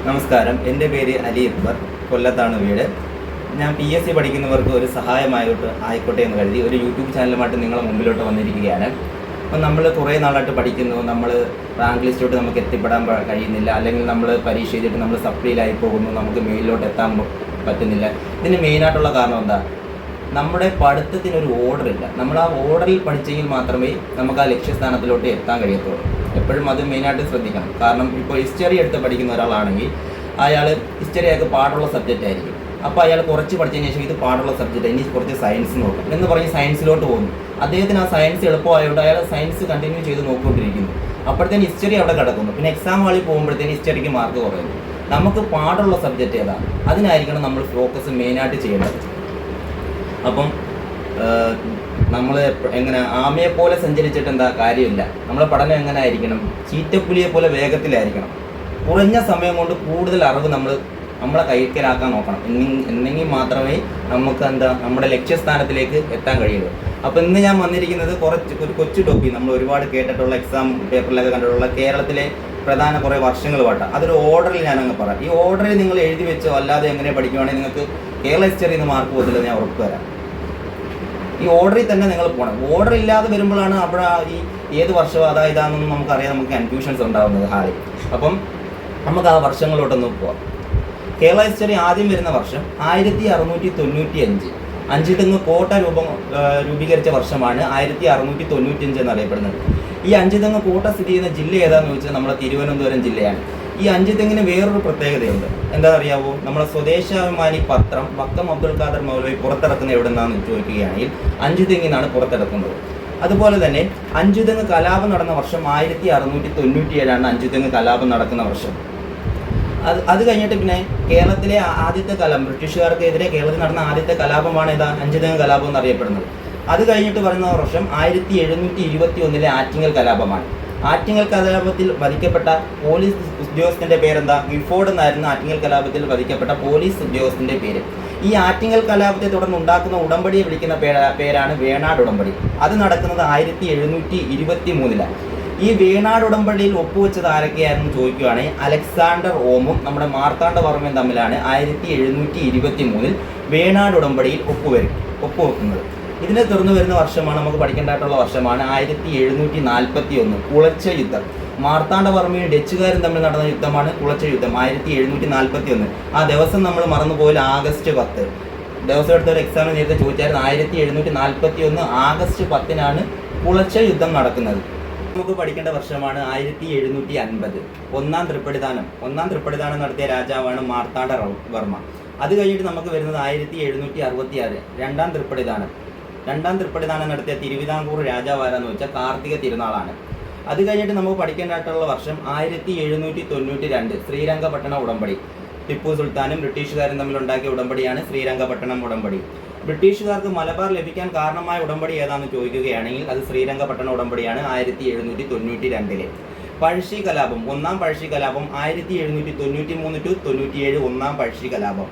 നമസ്കാരം, എൻ്റെ പേര് അലി അക്ബർ. കൊല്ലത്താണ് വീട്. ഞാൻ PSC പഠിക്കുന്നവർക്ക് ഒരു ആയിക്കോട്ടെ എന്ന് കരുതി ഒരു യൂട്യൂബ് ചാനലുമായിട്ട് നിങ്ങളെ മുമ്പിലോട്ട് വന്നിരിക്കുകയാണ്. അപ്പം നമ്മൾ കുറേ നാളായിട്ട് പഠിക്കുന്നു, നമ്മൾ റാങ്ക് ലിസ്റ്റോട്ട് നമുക്ക് എത്തിപ്പെടാൻ കഴിയുന്നില്ല, അല്ലെങ്കിൽ നമ്മൾ പരീക്ഷ ചെയ്തിട്ട് നമ്മൾ സപ്ലിയിലായി പോകുന്നു, നമുക്ക് മെയിലിലോട്ട് എത്താൻ പറ്റുന്നില്ല. ഇതിന് മെയിനായിട്ടുള്ള കാരണം എന്താ? നമ്മുടെ പഠിത്തത്തിനൊരു ഓർഡർ ഇല്ല. നമ്മൾ ആ ഓർഡറിൽ പഠിച്ചെങ്കിൽ മാത്രമേ നമുക്ക് ആ ലക്ഷ്യസ്ഥാനത്തിലോട്ട് എത്താൻ കഴിയത്തുള്ളൂ. എപ്പോഴും അത് മെയിനായിട്ട് ശ്രദ്ധിക്കണം. കാരണം ഇപ്പോൾ ഹിസ്റ്ററി എടുത്ത് പഠിക്കുന്ന ഒരാളാണെങ്കിൽ അയാൾ ഹിസ്റ്ററിയൊക്കെ പാടുള്ള സബ്ജക്റ്റ് ആയിരിക്കും. അപ്പോൾ അയാൾ കുറച്ച് പഠിച്ചതിന് ശേഷം ഇത് പാടുള്ള സബ്ജക്റ്റ്, ഇനി കുറച്ച് സയൻസ് നോക്കും എന്ന് പറഞ്ഞ് സയൻസിലോട്ട് പോകുന്നു. അദ്ദേഹത്തിന് ആ സയൻസ് എളുപ്പമായതുകൊണ്ട് അയാൾ സയൻസ് കണ്ടിന്യൂ ചെയ്ത് നോക്കിക്കൊണ്ടിരിക്കുന്നു. അപ്പോഴത്തേന് ഹിസ്റ്ററി അവിടെ കിടക്കുന്നു. പിന്നെ എക്സാം ഹാളിൽ പോകുമ്പോഴത്തേന് ഹിസ്റ്ററിക്ക് മാർക്ക് കുറയുന്നു. നമുക്ക് പാടുള്ള സബ്ജക്റ്റ് ഏതാണ്, അതിനായിരിക്കണം നമ്മൾ ഫോക്കസ് മെയിനായിട്ട് ചെയ്യേണ്ടത്. അപ്പം നമ്മൾ എങ്ങനെ ആമയെ പോലെ സഞ്ചരിച്ചിട്ട് എന്താ കാര്യമില്ല. നമ്മളെ പഠനം എങ്ങനെ ആയിരിക്കണം? ചീറ്റപ്പുലിയെ പോലെ വേഗത്തിലായിരിക്കണം. കുറഞ്ഞ സമയം കൊണ്ട് കൂടുതൽ അറിവ് നമ്മളെ കൈക്കലാക്കാൻ നോക്കണം. എന്നെങ്കിൽ മാത്രമേ നമുക്ക് നമ്മുടെ ലക്ഷ്യസ്ഥാനത്തിലേക്ക് എത്താൻ കഴിയുള്ളൂ. അപ്പോൾ ഇന്ന് ഞാൻ വന്നിരിക്കുന്നത് ഒരു കൊച്ചു ടോപ്പിക്, നമ്മൾ ഒരുപാട് കേട്ടിട്ടുള്ള എക്സാം പേപ്പറിലൊക്കെ കണ്ടിട്ടുള്ള കേരളത്തിലെ പ്രധാന കുറേ വർഷങ്ങളുമായിട്ട് അതൊരു ഓർഡറിൽ ഞാനങ്ങ് പറയാം. ഈ ഓർഡറിൽ നിങ്ങൾ എഴുതി വെച്ചോ അല്ലാതെ എങ്ങനെ പഠിക്കുവാണെങ്കിൽ നിങ്ങൾക്ക് കേരള ഹിസ്റ്ററിയിൽ നിന്ന് മാർക്ക് പോകത്തില്ല, ഞാൻ ഉറപ്പ് തരാം. ഈ ഓർഡറിൽ തന്നെ നിങ്ങൾ പോകണം. ഓർഡർ ഇല്ലാതെ വരുമ്പോഴാണ് അവിടെ ഈ ഏത് വർഷവും ഇതാണെന്നൊന്നും നമുക്കറിയാം, നമുക്ക് കൺഫ്യൂഷൻസ് ഉണ്ടാകുന്നത് ഹാളിൽ. അപ്പം നമുക്ക് ആ വർഷങ്ങളോട്ടൊന്ന് പോവാം. കേരള ഹിസ്റ്ററി ആദ്യം വരുന്ന വർഷം 1695. അഞ്ചുതെങ്ങ് കോട്ട രൂപീകരിച്ച വർഷമാണ് 1695 എന്നറിയപ്പെടുന്നത്. ഈ അഞ്ചുതെങ്ങ് കോട്ട സ്ഥിതി ചെയ്യുന്ന ജില്ല ഏതാണെന്ന് ചോദിച്ചാൽ നമ്മുടെ തിരുവനന്തപുരം ജില്ലയാണ്. ഈ അഞ്ചുതെങ്ങിന് വേറൊരു പ്രത്യേകതയുണ്ട്. എന്താ അറിയാവോ? നമ്മളെ സ്വദേശാഭിമാനി പത്രം വക്കം അബ്ദുൽ ഖാദർ മൗലവി പുറത്തിറക്കുന്ന എവിടെ നിന്നാണെന്ന് ചോദിക്കുകയാണെങ്കിൽ അഞ്ചുതെങ്ങിനാണ് പുറത്തിറക്കുന്നത്. അതുപോലെ തന്നെ അഞ്ചുതെങ്ങ് കലാപം നടന്ന വർഷം 1697 അഞ്ചുതെങ്ങ് കലാപം നടക്കുന്ന വർഷം. അത് കഴിഞ്ഞിട്ട് പിന്നെ കേരളത്തിലെ ആദ്യത്തെ ബ്രിട്ടീഷുകാർക്കെതിരെ കേരളത്തിൽ നടന്ന ആദ്യത്തെ കലാപമാണ് അഞ്ചുതെങ്ങ് കലാപം എന്നറിയപ്പെടുന്നത്. അത് കഴിഞ്ഞിട്ട് വരുന്ന വർഷം 1721 ആറ്റിങ്ങൽ കലാപമാണ്. ആറ്റിങ്ങൽ കലാപത്തിൽ വധിക്കപ്പെട്ട പോലീസ് ഉദ്യോഗസ്ഥൻ്റെ പേരെന്താ? ഗിൽഫോർഡ് എന്നായിരുന്നു ആറ്റിങ്ങൽ കലാപത്തിൽ വധിക്കപ്പെട്ട പോലീസ് ഉദ്യോഗസ്ഥൻ്റെ പേര്. ഈ ആറ്റിങ്ങൽ കലാപത്തെ തുടർന്ന് ഉണ്ടാക്കുന്ന ഉടമ്പടിയെ വിളിക്കുന്ന പേരാണ് വേണാട് ഉടമ്പടി. അത് നടക്കുന്നത് 1723. ഈ വേണാട് ഉടമ്പടിയിൽ ഒപ്പുവെച്ചത് ആരൊക്കെയായിരുന്നു ചോദിക്കുകയാണെങ്കിൽ അലക്സാണ്ടർ ഓമും നമ്മുടെ മാർത്താണ്ഡവർമ്മയും തമ്മിലാണ് 1723 വേണാട് ഉടമ്പടിയിൽ ഒപ്പുവെക്കുന്നത്. ഇതിനെ തുറന്നു വരുന്ന വർഷമാണ്, നമുക്ക് പഠിക്കേണ്ടതായിട്ടുള്ള വർഷമാണ് 1741 കുളച്ച യുദ്ധം. മാർത്താണ്ഡവർമ്മയും ഡച്ചുകാരും തമ്മിൽ നടന്ന യുദ്ധമാണ് കുളച്ച യുദ്ധം 1741. ആ ദിവസം നമ്മൾ മറന്നുപോയില്ല, ആഗസ്റ്റ് 10. ദിവസം എടുത്ത ഒരു എക്സാമിന് നേരത്തെ ചോദിച്ചായിരുന്നു. 1741 ആഗസ്റ്റ് 10 കുളച്ച യുദ്ധം നടക്കുന്നത്. നമുക്ക് പഠിക്കേണ്ട വർഷമാണ് 1750 ഒന്നാം തൃപ്പടിദാനം നടത്തിയ രാജാവാണ് മാർത്താണ്ഡവർമ്മ. അത് കഴിഞ്ഞിട്ട് നമുക്ക് വരുന്നത് 1766 രണ്ടാം തൃപ്പടിദാനം നടത്തിയ തിരുവിതാംകൂർ രാജാവ് ആരാന്ന് വെച്ചാൽ കാർത്തിക തിരുനാളാണ്. അത് കഴിഞ്ഞിട്ട് നമുക്ക് പഠിക്കേണ്ടതായിട്ടുള്ള വർഷം 1792 ശ്രീരംഗപട്ടണം ഉടമ്പടി. ടിപ്പു സുൽത്താനും ബ്രിട്ടീഷുകാരും തമ്മിൽ ഉണ്ടാക്കിയ ഉടമ്പടിയാണ് ശ്രീരംഗപട്ടണം ഉടമ്പടി. ബ്രിട്ടീഷുകാർക്ക് മലബാർ ലഭിക്കാൻ കാരണമായ ഉടമ്പടി ഏതാണെന്ന് ചോദിക്കുകയാണെങ്കിൽ അത് ശ്രീരംഗപട്ടണ ഉടമ്പടിയാണ് 1792. പഴശ്ശി കലാപം, ഒന്നാം പഴശ്ശി കലാപം 1793 to 97 ഒന്നാം പഴശ്ശി കലാപം.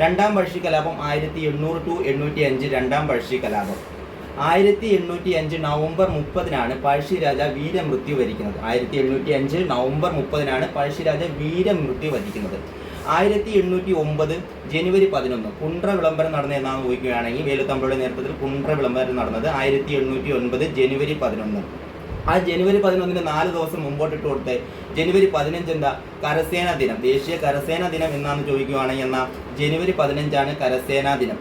രണ്ടാം പഴശ്ശി കലാപം 1800 to 805 രണ്ടാം പഴശ്ശി കലാപം. 1805 നവംബർ 30 പഴശ്ശി രാജ വീരമൃത്യു വരിക്കുന്നത്. 1805 നവംബർ 30 പഴശ്ശി രാജ വീരമൃത്യു വരിക്കുന്നത്. 1809 ജനുവരി 11 കുണ്ട്ര വിളംബരം നടന്നതെന്നാണ് ചോദിക്കുകയാണെങ്കിൽ വേലുത്തമ്പുഴയുടെ നേതൃത്വത്തിൽ കുണ്ട്ര വിളംബരം നടന്നത് 1809 ജനുവരി 11. ആ ജനുവരി 11 4 ദിവസം മുമ്പോട്ടിട്ട് കൊടുത്ത് ജനുവരി 15 കരസേനാ ദിനം, ദേശീയ കരസേനാ ദിനം എന്നാണ് ചോദിക്കുകയാണെങ്കിൽ ജനുവരി 15 കരസേനാ ദിനം.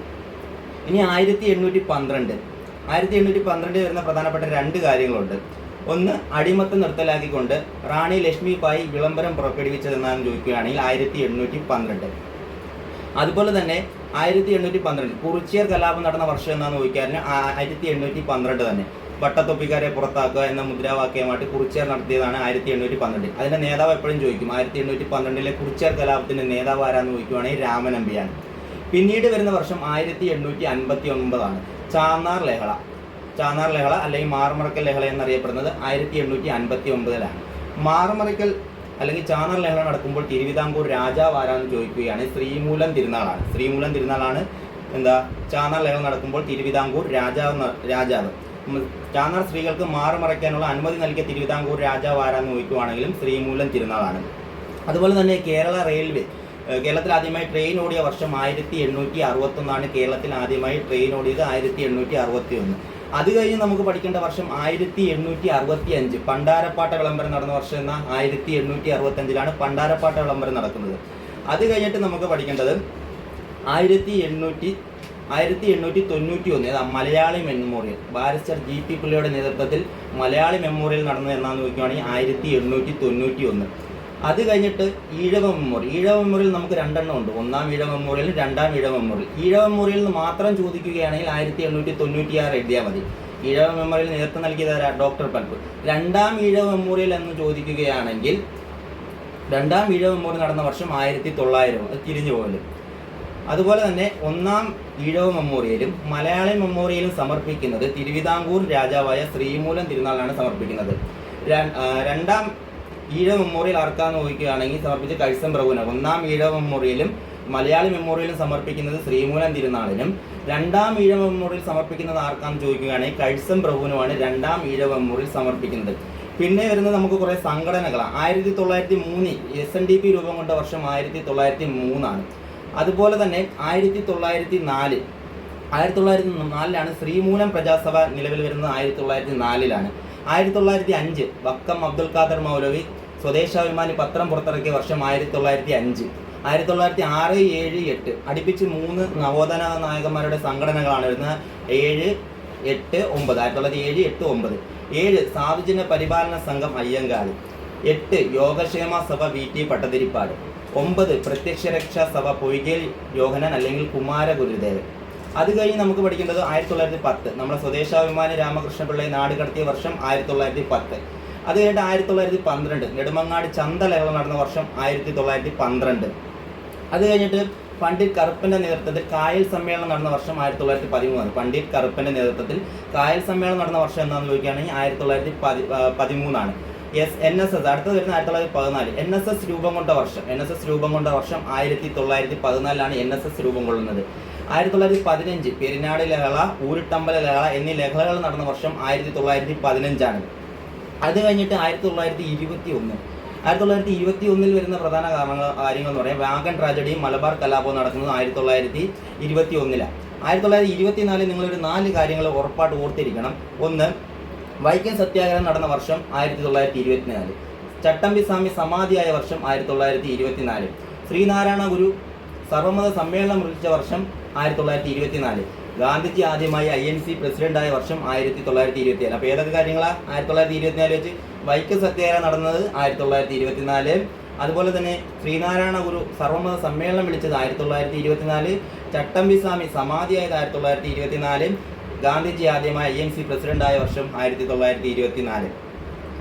ഇനി 1812 വരുന്ന പ്രധാനപ്പെട്ട 2 കാര്യങ്ങളുണ്ട്. ഒന്ന്, അടിമത്തം നിർത്തലാക്കിക്കൊണ്ട് റാണി ലക്ഷ്മിബായി വിളംബരം പുറപ്പെടുവിച്ചതെന്നാണ് ചോദിക്കുകയാണെങ്കിൽ 1812. അതുപോലെ തന്നെ 1812 കുറിച്യർ കലാപം നടന്ന വർഷം എന്നാണ് ചോദിക്കാറുണ്ട് 1812 തന്നെ. വട്ടത്തൊപ്പിക്കാരെ പുറത്താക്കുക എന്ന മുദ്രാവാക്യമായിട്ട് കുറിച്യർ നടത്തിയതാണ് 1812. അതിൻ്റെ നേതാവ് എപ്പോഴും ചോദിക്കും. 1812 കുറിച്യർ കലാപത്തിൻ്റെ നേതാവ് ആരാന്ന് ചോദിക്കുകയാണെങ്കിൽ രാമനമ്പിയാണ്. പിന്നീട് വരുന്ന വർഷം 1859 ചാന്നാർ ലഹള അല്ലെങ്കിൽ മാർമറക്കൽ ലഹള എന്നറിയപ്പെടുന്നത് 1859. മാർമറക്കൽ അല്ലെങ്കിൽ ചാന്നാർ ലഹള നടക്കുമ്പോൾ തിരുവിതാംകൂർ രാജാവ് ആരാന്ന് ചോദിക്കുകയാണ് ശ്രീമൂലം തിരുനാളാണ് ചാന്നാർ ലഹള നടക്കുമ്പോൾ തിരുവിതാംകൂർ രാജാവ്. ചാന്നാർ സ്ത്രീകൾക്ക് മാറുമറയ്ക്കാനുള്ള അനുമതി നൽകിയ തിരുവിതാംകൂർ രാജാവ് ആരാന്ന് ചോദിക്കുകയാണെങ്കിലും ശ്രീമൂലം തിരുനാളാണ്. അതുപോലെ തന്നെ കേരള റെയിൽവേ, കേരളത്തിൽ ആദ്യമായി ട്രെയിൻ ഓടിയ വർഷം 1861 കേരളത്തിൽ ആദ്യമായി ട്രെയിൻ ഓടിയത് 1861. അത് കഴിഞ്ഞ് നമുക്ക് പഠിക്കേണ്ട വർഷം 1865 പണ്ടാരപ്പാട്ട വിളംബരം നടന്ന വർഷം എന്ന 1865 പണ്ടാരപ്പാട്ട വിളംബരം നടക്കുന്നത്. അത് കഴിഞ്ഞിട്ട് നമുക്ക് പഠിക്കേണ്ടത് 1891 മലയാളി മെമ്മോറിയൽ, ബാരിസ്റ്റർ GP പിള്ളയുടെ നേതൃത്വത്തിൽ മലയാളി മെമ്മോറിയൽ നടന്നത് എന്നാന്ന് നോക്കുകയാണെങ്കിൽ 1891. അത് കഴിഞ്ഞിട്ട് ഈഴവ മെമ്മോറിയൽ നമുക്ക് 2 ഉണ്ട്. ഒന്നാം ഈഴവ മെമ്മോറിയൽ, രണ്ടാം ഈഴവ മെമ്മോറിയൽ. ഈഴവ മെമ്മോറിയൽ എന്ന് മാത്രം ചോദിക്കുകയാണെങ്കിൽ 1896 എഴുതിയാൽ മതി. ഈഴവ മെമ്മോറിയൽ നേതൃത്വം നൽകിയതാരാ? ഡോക്ടർ പൽപ്പ്. രണ്ടാം ഈഴവ മെമ്മോറിയൽ എന്ന് ചോദിക്കുകയാണെങ്കിൽ രണ്ടാം ഈഴവ മെമ്മോറിയൽ നടന്ന വർഷം 1900, അത് തിരിഞ്ഞു പോകലും. അതുപോലെ തന്നെ ഒന്നാം ഈഴവ മെമ്മോറിയലും മലയാളി മെമ്മോറിയലും സമർപ്പിക്കുന്നത് തിരുവിതാംകൂർ രാജാവായ ശ്രീമൂലം തിരുനാളിനാണ് സമർപ്പിക്കുന്നത്. രണ്ടാം ഈഴവ മെമ്മോറിയൽ ആർക്കാന്ന് നോക്കുകയാണെങ്കിൽ സമർപ്പിച്ച കഴ്സൺ പ്രഭുവിനാണ്. ഒന്നാം ഈഴവ മെമ്മോറിയലും മലയാളി മെമ്മോറിയലും സമർപ്പിക്കുന്നത് ശ്രീമൂലം തിരുനാളിനും. രണ്ടാം ഈഴവ മെമ്മോറിയൽ സമർപ്പിക്കുന്നത് ആർക്കാന്ന് ചോദിക്കുകയാണെങ്കിൽ കഴ്സൺ പ്രഭുവിനുമാണ് രണ്ടാം ഈഴവ മെമ്മോറിയൽ സമർപ്പിക്കുന്നത്. പിന്നെ വരുന്നത് നമുക്ക് കുറേ സംഘടനകളാണ്. 1903 SNDP രൂപം കൊണ്ട വർഷം 1903. അതുപോലെ തന്നെ 1904 ശ്രീമൂലം പ്രജാസഭ നിലവിൽ വരുന്നത് 1904. 1905 വക്കം അബ്ദുൽ ഖാദർ മൗലവി സ്വദേശാഭിമാനി പത്രം പുറത്തിറക്കിയ വർഷം 1905. 1906, 7, 8 അടുപ്പിച്ച് 3 നവോത്ഥാന നായകന്മാരുടെ സംഘടനകളാണ് വരുന്നത്. 7, 8, 9. 1907, 8, 9. 7 സാധുജന പരിപാലന സംഘം അയ്യങ്കാളി. 8 യോഗക്ഷേമ സഭ VT പട്ടതിരിപ്പാട്. 9 പ്രത്യക്ഷരക്ഷാ സഭ പൊയ്കേൽ യോഹനൻ അല്ലെങ്കിൽ കുമാര ഗുരുദേവൻ. അത് കഴിഞ്ഞ് നമുക്ക് പഠിക്കേണ്ടത് 1910 നമ്മുടെ സ്വദേശാഭിമാനി രാമകൃഷ്ണപിള്ളയെ നാട് കടത്തിയ വർഷം 1910. അത് കഴിഞ്ഞിട്ട് 1912 നെടുമങ്ങാട് ചന്തലഹള നടന്ന വർഷം 1912. അത് കഴിഞ്ഞിട്ട് പണ്ഡിറ്റ് കറുപ്പൻ്റെ നേതൃത്വത്തിൽ കായൽ സമ്മേളനം നടന്ന വർഷം 1913. പണ്ഡിറ്റ് കറുപ്പൻ്റെ നേതൃത്വത്തിൽ കായൽ സമ്മേളനം നടന്ന വർഷം എന്താണെന്ന് ചോദിക്കുകയാണെങ്കിൽ 1913. NSS അടുത്തത് വരുന്ന 1914. NSS രൂപം കൊണ്ട വർഷം 1914 NSS രൂപം കൊള്ളുന്നത്. 1915 പെരിനാട് ലഹള, ഊരുട്ടമ്പല ലഹള എന്നീ ലഹളകൾ നടന്ന വർഷം 1915. അത് കഴിഞ്ഞിട്ട് 1921 വരുന്ന പ്രധാന കാര്യങ്ങൾ എന്ന് പറയാം വാഗൺ ട്രാജഡിയും മലബാർ കലാപവും നടക്കുന്നത് 1921. 1924 നിങ്ങളൊരു 4 കാര്യങ്ങൾ ഉറപ്പായിട്ട് ഓർത്തിരിക്കണം. 1 വൈക്കം സത്യാഗ്രഹം നടന്ന വർഷം 1924. ചട്ടമ്പി സ്വാമി സമാധിയായ വർഷം 1924. ശ്രീനാരായണ ഗുരു സർവമത സമ്മേളനം വിളിച്ച വർഷം 1924. ഗാന്ധിജി ആദ്യമായി INC പ്രസിഡന്റായ വർഷം 1927. അപ്പോൾ ഏതൊക്കെ കാര്യങ്ങളാണ് 1924 വെച്ച്? വൈക്കം സത്യാഗ്രഹം നടന്നത് 1924. അതുപോലെ തന്നെ ശ്രീനാരായണ ഗുരു സർവമത സമ്മേളനം വിളിച്ചത് 1924. ചട്ടമ്പി സ്വാമി സമാധിയായത് 1924. ഗാന്ധിജി ആദ്യമായി INC പ്രസിഡന്റായ വർഷം 1924.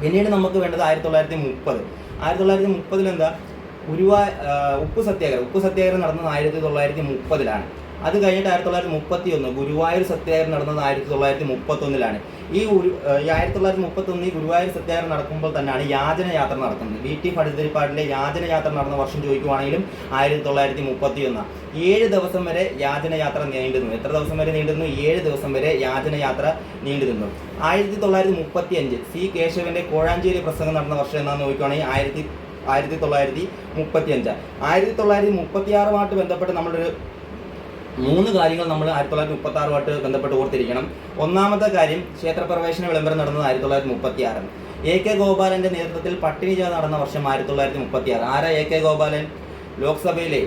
പിന്നീട് നമുക്ക് വേണ്ടത് 1930. 1930 എന്താ? ഉപ്പു സത്യാഗ്രഹം നടന്നത് 1930. അത് കഴിഞ്ഞിട്ട് 1931 ഗുരുവായൂർ സത്യാഗ്രഹം നടന്നത് 1931. ഈ 1931 ഗുരുവായൂർ സത്യാഗ്രഹം നടക്കുമ്പോൾ തന്നെയാണ് യാചനയാത്ര നടക്കുന്നത്. VT പട്ടതിരിപ്പാടിലെ യാചനയാത്ര നടന്ന വർഷം ചോദിക്കുവാണെങ്കിലും 1931. 7 ദിവസം വരെ യാചനയാത്ര നീണ്ടുനിന്നു. എത്ര ദിവസം വരെ നീണ്ടുനിന്നു? 7 ദിവസം വരെ യാചനയാത്ര നീണ്ടുനിന്നു. 1935 C. കേശവന്റെ കോഴാഞ്ചേരി പ്രസംഗം നടന്ന വർഷം എന്നാന്ന് നോക്കുകയാണെങ്കിൽ 1935. 1936 ബന്ധപ്പെട്ട് നമ്മളൊരു 3 കാര്യങ്ങൾ നമ്മൾ 1936 ബന്ധപ്പെട്ട് ഓർത്തിരിക്കണം. ഒന്നാമത്തെ കാര്യം ക്ഷേത്രപ്രവേശന വിളംബരം നടന്നത് 1936. AK ഗോപാലന്റെ നേതൃത്വത്തിൽ പട്ടിണി ജാഥ നടന്ന വർഷം 1936. ആരാ AK ഗോപാലൻ? ലോക്സഭയിലെ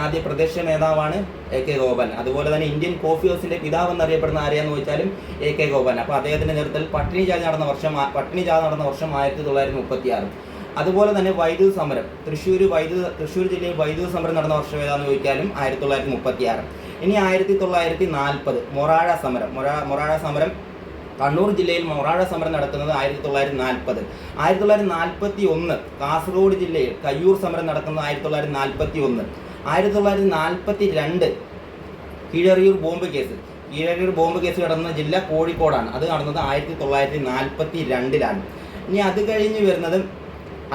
ആദ്യ പ്രതിപക്ഷ നേതാവാണ് AK ഗോപാലൻ. അതുപോലെ തന്നെ ഇന്ത്യൻ കോഫി ഹൗസിന്റെ പിതാവ് എന്നറിയപ്പെടുന്ന ആരെയാന്ന് ചോദിച്ചാലും AK ഗോപാലൻ. അപ്പോൾ അദ്ദേഹത്തിന്റെ നേതൃത്വത്തിൽ പട്ടിണി ജാഥ നടന്ന വർഷം 1936. അതുപോലെ തന്നെ വൈദ്യുത സമരം തൃശ്ശൂർ ജില്ലയിൽ വൈദ്യുത സമരം നടന്ന വർഷം ഏതാണെന്ന് ചോദിച്ചാലും 1936. ഇനി 1940 മൊറാഴ സമരം കണ്ണൂർ ജില്ലയിൽ മൊറാഴ സമരം നടക്കുന്നത് 1940. 1941 കാസർഗോഡ് ജില്ലയിൽ കയ്യൂർ സമരം നടക്കുന്നത് 1941. 1942 കീഴറിയൂർ ബോംബ് കേസ് നടന്ന ജില്ല കോഴിക്കോടാണ്. അത് നടന്നത് 1942. ഇനി അത് കഴിഞ്ഞ് വരുന്നത്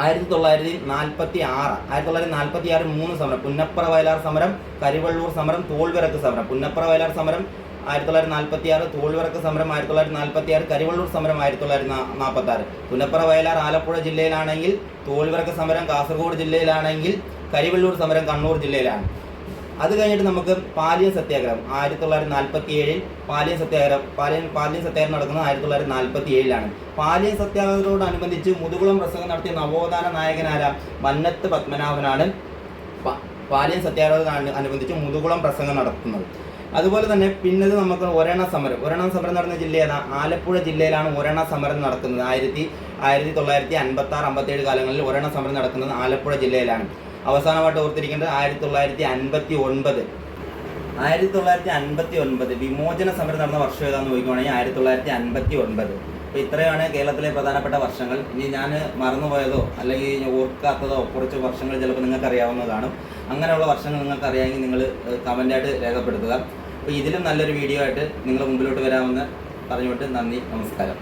1946. 3 സമരം: പുന്നപ്ര വയലാർ സമരം, കരിവള്ളൂർ സമരം, തോൾവിറക്ക് സമരം. പുന്നപ്ര വയലാർ സമരം 1946, തോൾവിറക്ക് സമരം 1946, കരിവള്ളൂർ സമരം 1946. പുന്നപ്ര, വയലാർ, ആലപ്പുഴ ജില്ലയിലാണെങ്കിൽ തോൾവിറക്ക് സമരം കാസർഗോഡ് ജില്ലയിലാണെങ്കിൽ കരിവള്ളൂർ സമരം കണ്ണൂർ ജില്ലയിലാണ്. അത് കഴിഞ്ഞിട്ട് നമുക്ക് പാലിയം സത്യാഗ്രഹം 1947 പാലിയം സത്യാഗ്രഹം നടക്കുന്നത് 1947. പാലിയം സത്യാഗ്രഹത്തോടനുബന്ധിച്ച് മുതുകുളം പ്രസംഗം നടത്തിയ നവോത്ഥാന നായകനായ മന്നത്ത് പത്മനാഭനാണ് പാലിയം സത്യാഗ്രഹത്തോട് അനുബന്ധിച്ച് മുതുകുളം പ്രസംഗം നടത്തുന്നത്. അതുപോലെ തന്നെ പിന്നത് നമുക്ക് ഒരെണ്ണ സമരം നടന്ന ജില്ല ഏതാ? ആലപ്പുഴ ജില്ലയിലാണ് ഒരെണ്ണ സമരം നടക്കുന്നത്. 1956-57 കാലങ്ങളിൽ ഒരെണ്ണ സമരം നടക്കുന്നത് ആലപ്പുഴ ജില്ലയിലാണ്. അവസാനമായിട്ട് ഓർത്തിരിക്കേണ്ടത് 1959 വിമോചന സമരം നടന്ന വർഷം ഏതാണെന്ന് ചോദിക്കുകയാണെങ്കിൽ 1959. അപ്പോൾ ഇത്രയാണ് കേരളത്തിലെ പ്രധാനപ്പെട്ട വർഷങ്ങൾ. ഇനി ഞാൻ മറന്നുപോയതോ അല്ലെങ്കിൽ ഓർക്കാത്തതോ കുറച്ച് വർഷങ്ങൾ ചിലപ്പോൾ നിങ്ങൾക്ക് അറിയാവുന്നതാണ്. അങ്ങനെയുള്ള വർഷങ്ങൾ നിങ്ങൾക്ക് അറിയാമെങ്കിൽ നിങ്ങൾ കമൻ്റായിട്ട് രേഖപ്പെടുത്തുക. അപ്പോൾ ഇതിലും നല്ലൊരു വീഡിയോ ആയിട്ട് നിങ്ങളുടെ മുമ്പിലോട്ട് വരാമെന്ന് പറഞ്ഞുകൊണ്ട് നന്ദി, നമസ്കാരം.